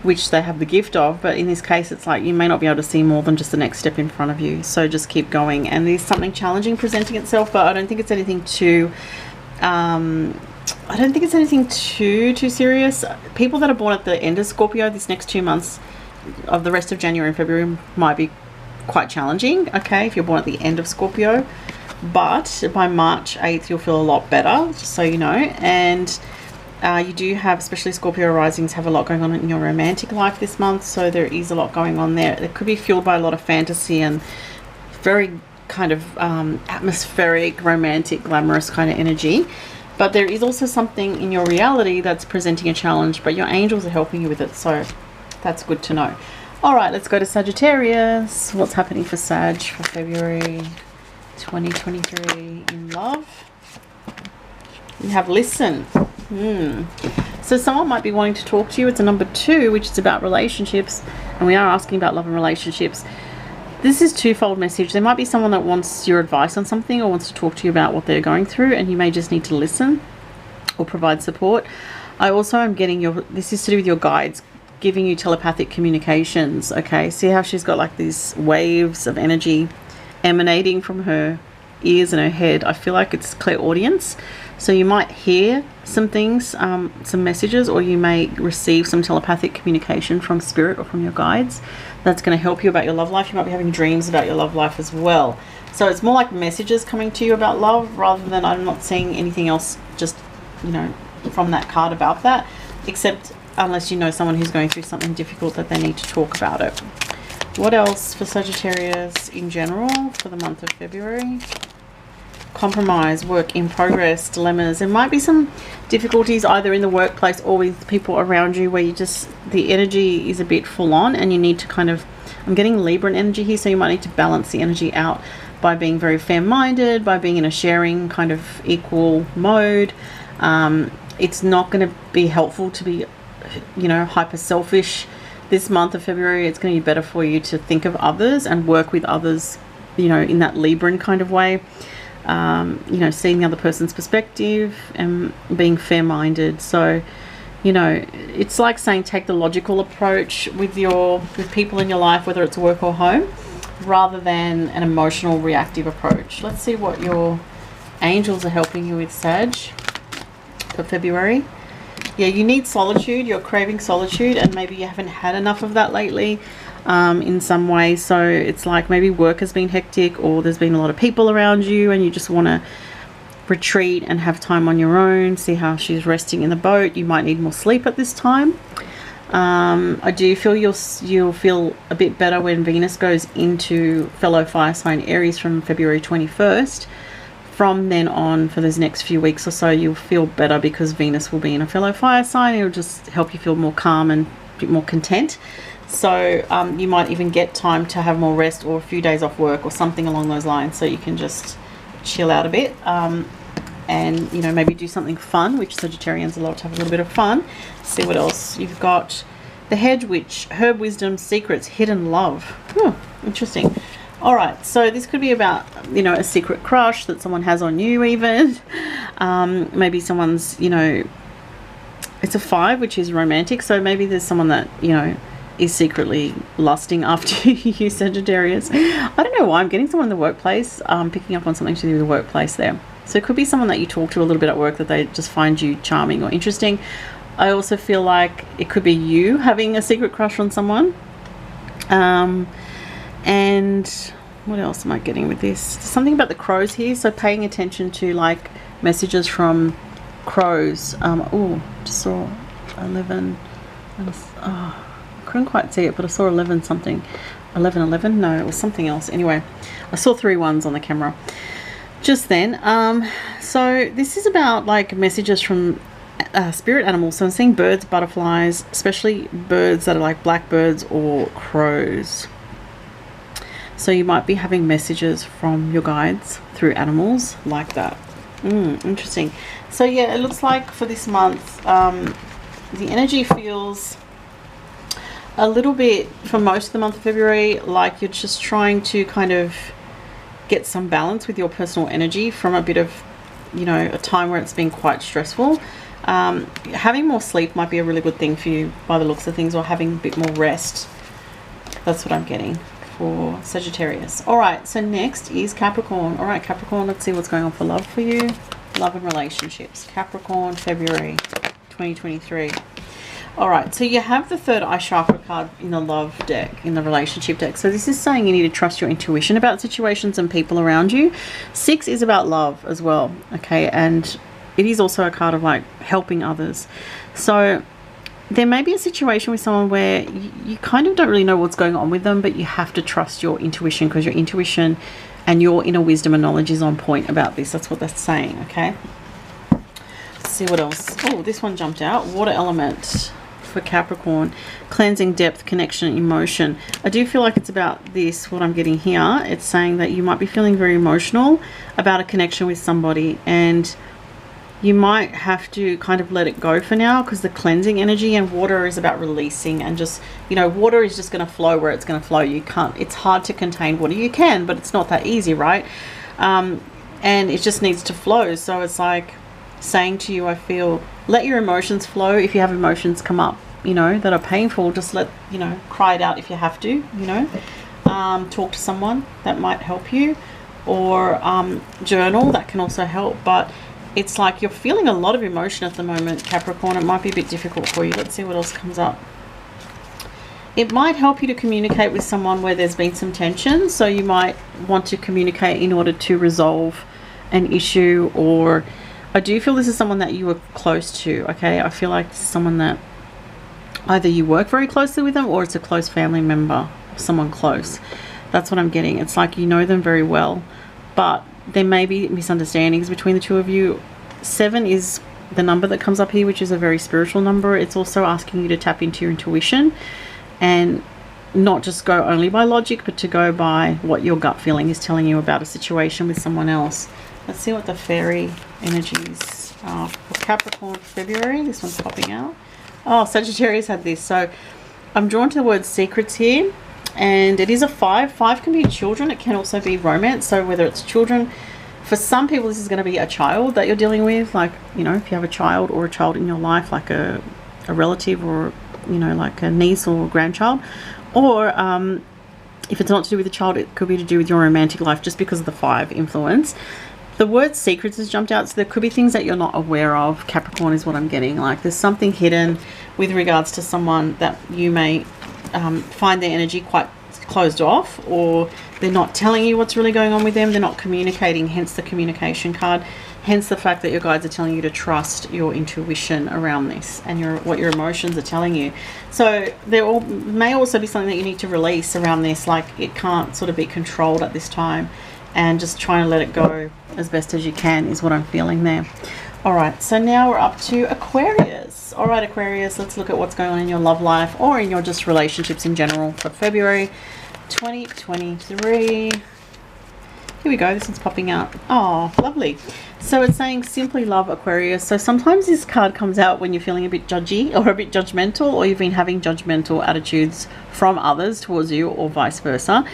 which they have the gift of. But in this case, it's like you may not be able to see more than just the next step in front of you. So just keep going. And there's something challenging presenting itself, but I don't think it's anything too too serious. People that are born at the end of Scorpio, this next 2 months of the rest of January and February might be quite challenging, okay, if you're born at the end of Scorpio. But by March 8th, you'll feel a lot better, just so you know. And you do have, especially Scorpio risings, have a lot going on in your romantic life this month. So there is a lot going on there. It could be fueled by a lot of fantasy and very kind of atmospheric, romantic, glamorous kind of energy. But there is also something in your reality that's presenting a challenge, but your angels are helping you with it. So that's good to know. All right, let's go to Sagittarius. What's happening for Sag for February 2023 in love? You have listen. So someone might be wanting to talk to you. It's a number 2, which is about relationships, and we are asking about love and relationships. This is twofold message. There might be someone that wants your advice on something or wants to talk to you about what they're going through, and you may just need to listen or provide support. I also am getting this is to do with your guides giving you telepathic communications. Okay, see how she's got like these waves of energy emanating from her ears and her head. I feel like it's clairaudience. So you might hear some things, some messages, or you may receive some telepathic communication from spirit or from your guides that's going to help you about your love life. You might be having dreams about your love life as well. So it's more like messages coming to you about love rather than, I'm not seeing anything else just, you know, from that card about that, except unless you know someone who's going through something difficult that they need to talk about it. What else for Sagittarius in general for the month of February? Compromise, work in progress, dilemmas. There might be some difficulties either in the workplace or with people around you where you just, the energy is a bit full on and you need to kind of, I'm getting Libra energy here, so you might need to balance the energy out by being very fair-minded, by being in a sharing kind of equal mode. It's not going to be helpful to be, you know, hyper selfish this month of February. It's going to be better for you to think of others and work with others, you know, in that Libran kind of way. You know, seeing the other person's perspective and being fair-minded. So, you know, it's like saying take the logical approach with people in your life, whether it's work or home. rather than an emotional reactive approach. Let's see what your angels are helping you with, Sag, for February. Yeah, you need solitude. You're craving solitude, and maybe you haven't had enough of that lately in some way. So it's like maybe work has been hectic, or there's been a lot of people around you and you just want to retreat and have time on your own. See how she's resting in the boat. You might need more sleep at this time. I do feel you'll feel a bit better when Venus goes into fellow fire sign Aries from February 21st. From then on, for those next few weeks or so, you'll feel better because Venus will be in a fellow fire sign. It'll just help you feel more calm and a bit more content. So you might even get time to have more rest or a few days off work or something along those lines, so you can just chill out a bit. And you know, maybe do something fun, which Sagittarians love to have a little bit of fun. See what else you've got. The Hedge Witch, Herb Wisdom, Secrets, Hidden Love. Interesting. All right, so this could be about, you know, a secret crush that someone has on you even. Maybe someone's, you know, it's a 5, which is romantic. So maybe there's someone that, you know, is secretly lusting after you, Sagittarius. I don't know why I'm getting someone in the workplace. Picking up on something to do with the workplace there. So it could be someone that you talk to a little bit at work that they just find you charming or interesting. I also feel like it could be you having a secret crush on someone. And what else am I getting with this? There's something about the crows here, so paying attention to like messages from crows. Oh, just saw 11. I couldn't quite see it, but I saw 11 something. 11. No, it was something else. Anyway, I saw 3 ones on the camera just then. So this is about like messages from spirit animals. So I'm seeing birds, butterflies, especially birds that are like blackbirds or crows. So you might be having messages from your guides through animals like that. Interesting. So yeah, it looks like for this month, the energy feels a little bit, for most of the month of February, like you're just trying to kind of get some balance with your personal energy from a bit of, you know, a time where it's been quite stressful. Having more sleep might be a really good thing for you by the looks of things, or having a bit more rest. That's what I'm getting for Sagittarius. All right, so next is Capricorn. All right, Capricorn, let's see what's going on for love for you. Love and relationships. Capricorn, February 2023. All right, so you have the third eye chakra card in the love deck, in the relationship deck. So this is saying you need to trust your intuition about situations and people around you. 6 is about love as well, okay? And it is also a card of like helping others. So there may be a situation with someone where you kind of don't really know what's going on with them, but you have to trust your intuition, because your intuition and your inner wisdom and knowledge is on point about this. That's what that's saying, okay? Let's see what else. Oh, this one jumped out. Water element for Capricorn. Cleansing, depth, connection, emotion. I do feel like it's about this, what I'm getting here. It's saying that you might be feeling very emotional about a connection with somebody, and you might have to kind of let it go for now, because the cleansing energy, and water is about releasing, and just, you know, water is just going to flow where it's going to flow. You can't, it's hard to contain water. You can, but it's not that easy, right? And it just needs to flow. So it's like saying to you, I feel, let your emotions flow. If you have emotions come up, you know, that are painful, just let, you know, cry it out if you have to, you know. Talk to someone, that might help you, or journal, that can also help. But it's like you're feeling a lot of emotion at the moment, Capricorn. It might be a bit difficult for you. Let's see what else comes up. It might help you to communicate with someone where there's been some tension. So you might want to communicate in order to resolve an issue, or I do feel this is someone that you were close to, okay? I feel like this is someone that either you work very closely with them, or it's a close family member, someone close. That's what I'm getting. It's like you know them very well, but there may be misunderstandings between the two of you. 7 is the number that comes up here, which is a very spiritual number. It's also asking you to tap into your intuition and not just go only by logic, but to go by what your gut feeling is telling you about a situation with someone else. Let's see what the fairy energies are for Capricorn for February. This one's popping out. Oh, Sagittarius had this. So I'm drawn to the word secrets here. And it is a 5. 5 can be children. It can also be romance. So whether it's children, for some people this is going to be a child that you're dealing with. Like, you know, if you have a child or a child in your life, like a relative, or, you know, like a niece or grandchild. Or If it's not to do with the child, it could be to do with your romantic life, just because of the 5 influence. The word secrets has jumped out, so there could be things that you're not aware of. Capricorn is what I'm getting. Like there's something hidden with regards to someone that you may find their energy quite closed off, or they're not telling you what's really going on with them. They're not communicating, hence the communication card. Hence the fact that your guides are telling you to trust your intuition around this and what your emotions are telling you. So there may also be something that you need to release around this, like it can't sort of be controlled at this time, and just trying to let it go as best as you can is what I'm feeling there. All right, so now we're up to Aquarius. All right, Aquarius, let's look at what's going on in your love life or in your just relationships in general for February 2023. Here we go, this one's popping out. Oh, lovely. So it's saying simply love, Aquarius. So sometimes this card comes out when you're feeling a bit judgy or a bit judgmental, or you've been having judgmental attitudes from others towards you, or vice versa.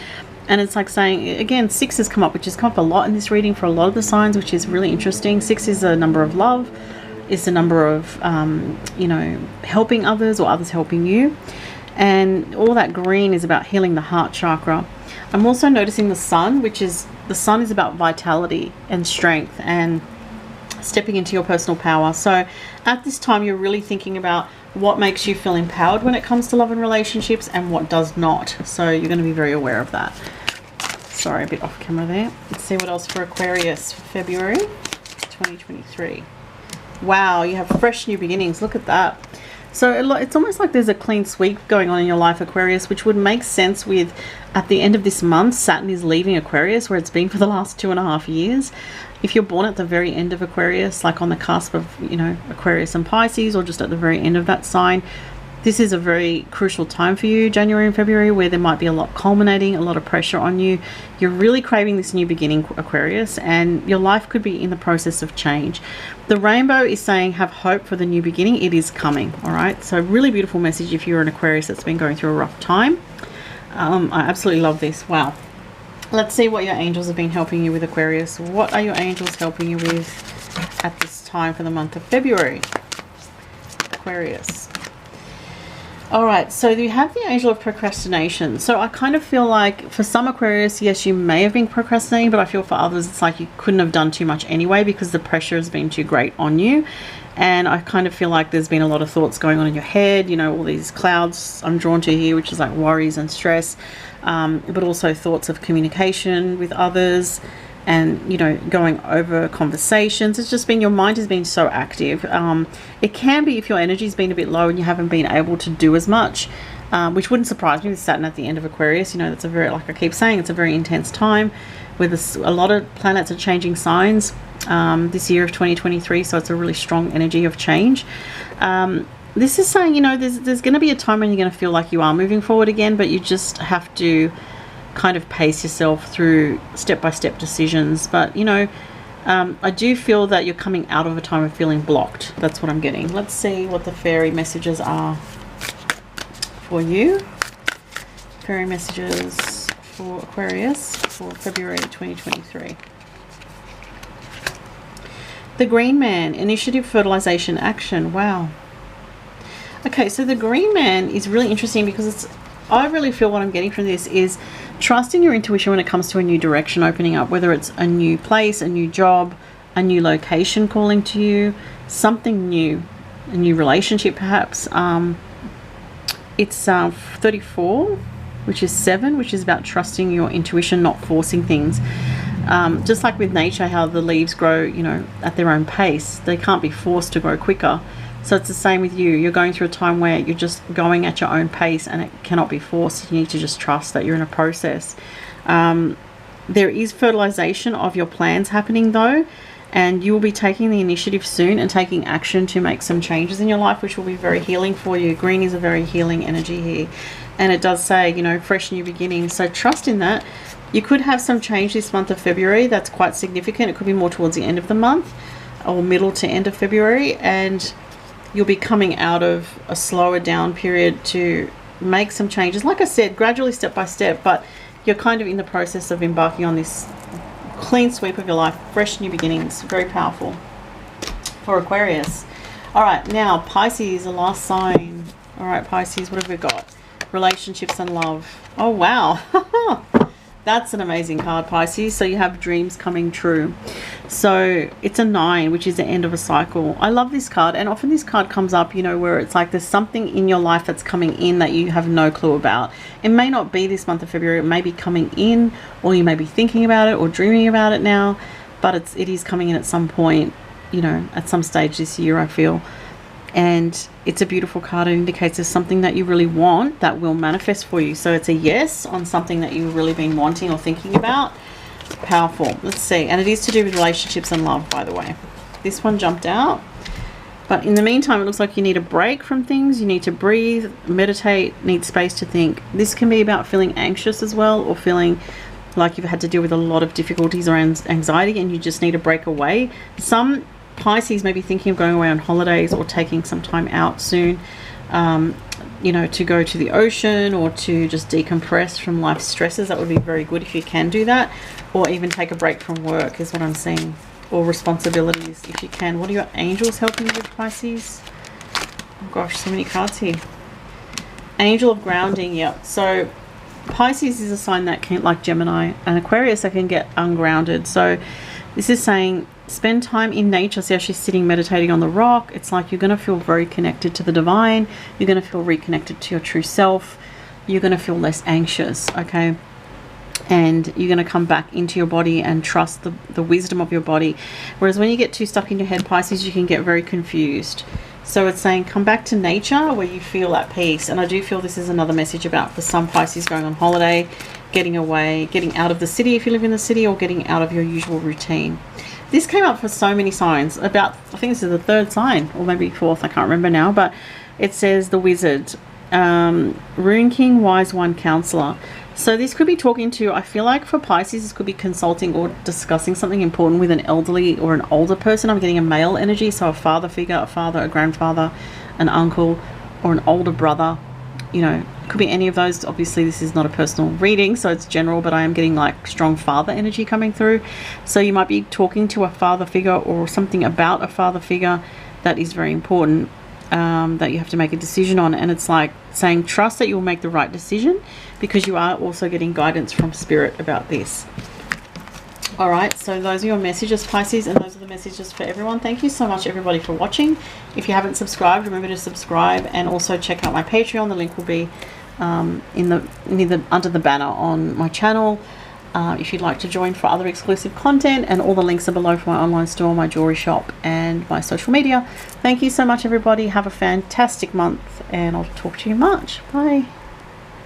And it's like saying, again, 6 has come up, which has come up a lot in this reading for a lot of the signs, which is really interesting. 6 is a number of love. It's a number of, you know, helping others or others helping you. And all that green is about healing the heart chakra. I'm also noticing the sun, which is, the sun is about vitality and strength and stepping into your personal power. So at this time, you're really thinking about what makes you feel empowered when it comes to love and relationships and what does not. So you're going to be very aware of that. Sorry, a bit off camera there. Let's see what else for Aquarius for February 2023. Wow, you have fresh new beginnings. Look at that. So it's almost like there's a clean sweep going on in your life, Aquarius, which would make sense with, at the end of this month, Saturn is leaving Aquarius, where it's been for the last 2.5 years. If you're born at the very end of Aquarius, like on the cusp of, you know, Aquarius and Pisces, or just at the very end of that sign, this is a very crucial time for you, January and February, where there might be a lot culminating, a lot of pressure on you. You're really craving this new beginning, Aquarius, and your life could be in the process of change. The rainbow is saying have hope for the new beginning. It is coming, all right? So really beautiful message if you're an Aquarius that's been going through a rough time. I absolutely love this. Wow. Let's see what your angels have been helping you with, Aquarius. What are your angels helping you with at this time for the month of February, Aquarius? All right, so you have the angel of procrastination. So I kind of feel like for some Aquarius, yes, you may have been procrastinating, but I feel for others, it's like you couldn't have done too much anyway because the pressure has been too great on you. And I kind of feel like there's been a lot of thoughts going on in your head, you know, all these clouds I'm drawn to here, which is like worries and stress, but also thoughts of communication with others and, you know, going over conversations. It's just been, your mind has been so active. It can be if your energy's been a bit low and you haven't been able to do as much, which wouldn't surprise me with Saturn at the end of Aquarius. You know, that's a very, like I keep saying, it's a very intense time where a lot of planets are changing signs this year of 2023. So it's a really strong energy of change. This is saying, you know, there's going to be a time when you're going to feel like you are moving forward again, but you just have to kind of pace yourself through step-by-step decisions. But, you know, I do feel that you're coming out of a time of feeling blocked. That's what I'm getting. Let's see what the fairy messages are for you. Fairy messages for Aquarius for February 2023. The Green Man, initiative, fertilization, action. Wow. Okay, so the Green Man is really interesting because I really feel what I'm getting from this is trust in your intuition when it comes to a new direction opening up, whether it's a new place, a new job, a new location calling to you, something new, a new relationship perhaps. It's 34, which is 7, which is about trusting your intuition, not forcing things. Just like with nature, how the leaves grow, you know, at their own pace. They can't be forced to grow quicker. So it's the same with you. You're going through a time where you're just going at your own pace and it cannot be forced. You need to just trust that you're in a process. There is fertilization of your plans happening though, and you will be taking the initiative soon and taking action to make some changes in your life, which will be very healing for you. Green is a very healing energy here. And it does say, you know, fresh new beginnings. So trust in that. You could have some change this month of February. That's quite significant. It could be more towards the end of the month or middle to end of February. And you'll be coming out of a slower down period to make some changes. Like I said, gradually, step by step, but you're kind of in the process of embarking on this clean sweep of your life, fresh new beginnings. Very powerful for Aquarius. All right, now Pisces, the last sign. All right, Pisces, what have we got? relationships and love. Oh, wow. That's an amazing card, Pisces. So you have dreams coming true. So it's a 9, which is the end of a cycle. I love this card. And often this card comes up, you know, where it's like there's something in your life that's coming in that you have no clue about. It may not be this month of February. It may be coming in, or you may be thinking about it or dreaming about it now. But it is coming in at some point, you know, at some stage this year, I feel. And it's a beautiful card. It indicates there's something that you really want that will manifest for you. So it's a yes on something that you've really been wanting or thinking about. Powerful. Let's see. And it is to do with relationships and love, by the way. This one jumped out. But in the meantime, it looks like you need a break from things. You need to breathe, meditate, need space to think. This can be about feeling anxious as well, or feeling like you've had to deal with a lot of difficulties around anxiety and you just need a break away. Some Pisces may be thinking of going away on holidays or taking some time out soon, you know, to go to the ocean or to just decompress from life's stresses. That would be very good if you can do that, or even take a break from work is what I'm seeing, or responsibilities if you can. What are your angels helping you with, Pisces? Oh gosh, so many cards here. Angel of grounding. Yeah, so Pisces is a sign that can, like Gemini and Aquarius, that can get ungrounded. So this is saying spend time in nature. See how she's sitting meditating on the rock. It's like you're going to feel very connected to the divine. You're going to feel reconnected to your true self. You're going to feel less anxious, okay? And you're going to come back into your body and trust the wisdom of your body. Whereas when you get too stuck in your head, Pisces, you can get very confused. So it's saying come back to nature where you feel at peace. And I do feel this is another message about, for some Pisces, going on holiday, getting away, getting out of the city if you live in the city, or getting out of your usual routine. This came up for so many signs. About, I think this is the 3rd sign, or maybe 4th, I can't remember now, but it says the Wizard, Rune King, Wise One, Counselor. So this could be talking to, I feel like for Pisces, this could be consulting or discussing something important with an elderly or an older person. I'm getting a male energy, so a father figure, a father, a grandfather, an uncle, or an older brother. You know, it could be any of those. Obviously, this is not a personal reading, so it's general, but I am getting like strong father energy coming through. So you might be talking to a father figure or something about a father figure that is very important, that you have to make a decision on. And it's like saying trust that you will make the right decision, because you are also getting guidance from spirit about this. All right, so those are your messages, Pisces, and those are the messages for everyone. Thank you so much, everybody, for watching. If you haven't subscribed, remember to subscribe, and also check out my Patreon. The link will be under the banner on my channel. If you'd like to join for other exclusive content, and all the links are below for my online store, my jewelry shop, and my social media. Thank you so much, everybody. Have a fantastic month, and I'll talk to you in March. Bye.